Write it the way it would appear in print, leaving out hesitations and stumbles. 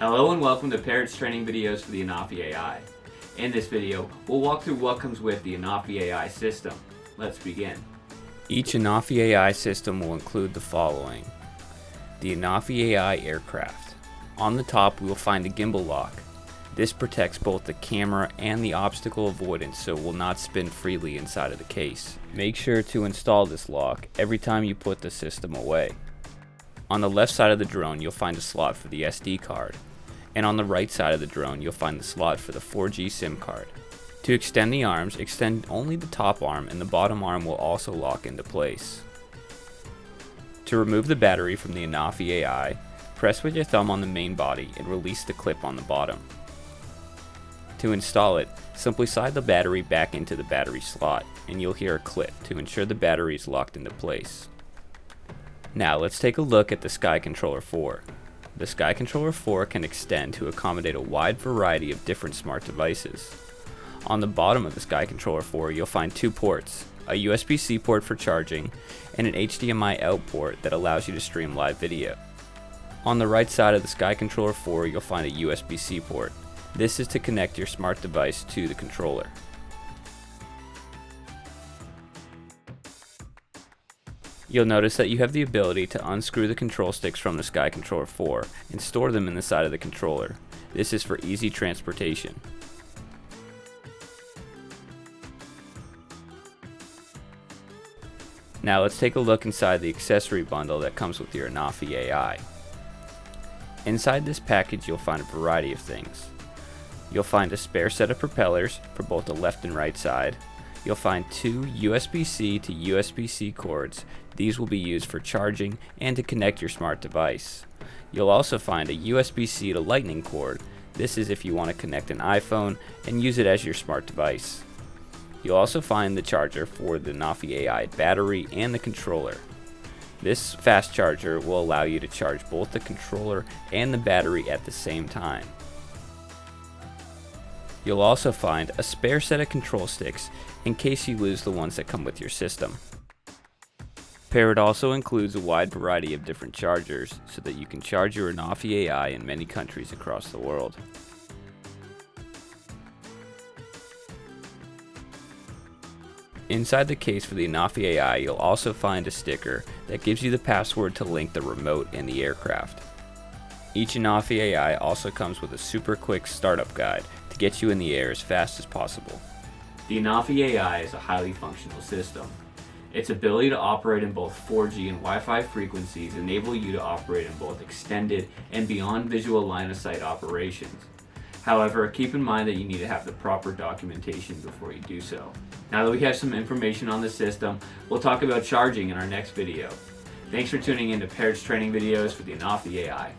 Hello and welcome to Parrot's training videos for the ANAFI AI. In this video, we'll walk through what comes with the ANAFI AI system. Let's begin. Each ANAFI AI system will include the following. The ANAFI AI aircraft. On the top we will find a gimbal lock. This protects both the camera and the obstacle avoidance so it will not spin freely inside of the case. Make sure to install this lock every time you put the system away. On the left side of the drone you'll find a slot for the SD card. And on the right side of the drone you'll find the slot for the 4G SIM card. To extend the arms, extend only the top arm and the bottom arm will also lock into place. To remove the battery from the ANAFI AI, press with your thumb on the main body and release the clip on the bottom. To install it, simply slide the battery back into the battery slot and you'll hear a click to ensure the battery is locked into place. Now let's take a look at the Sky Controller 4. The Sky Controller 4 can extend to accommodate a wide variety of different smart devices. On the bottom of the Sky Controller 4 you'll find two ports, a USB-C port for charging and an HDMI out port that allows you to stream live video. On the right side of the Sky Controller 4 you'll find a USB-C port. This is to connect your smart device to the controller. You'll notice that you have the ability to unscrew the control sticks from the Sky Controller 4 and store them in the side of the controller. This is for easy transportation. Now let's take a look inside the accessory bundle that comes with your ANAFI AI. Inside this package you'll find a variety of things. You'll find a spare set of propellers for both the left and right side. You'll find two USB-C to USB-C cords. These will be used for charging and to connect your smart device. You'll also find a USB-C to Lightning cord. This is if you want to connect an iPhone and use it as your smart device. You'll also find the charger for the ANAFI AI battery and the controller. This fast charger will allow you to charge both the controller and the battery at the same time. You'll also find a spare set of control sticks in case you lose the ones that come with your system. Parrot also includes a wide variety of different chargers so that you can charge your ANAFI AI in many countries across the world. Inside the case for the ANAFI AI you'll also find a sticker that gives you the password to link the remote and the aircraft. Each ANAFI AI also comes with a super quick startup guide to get you in the air as fast as possible. The ANAFI AI is a highly functional system. Its ability to operate in both 4G and Wi-Fi frequencies enable you to operate in both extended and beyond visual line of sight operations. However, keep in mind that you need to have the proper documentation before you do so. Now that we have some information on the system, we'll talk about charging in our next video. Thanks for tuning in to Parrot's training videos for the ANAFI AI.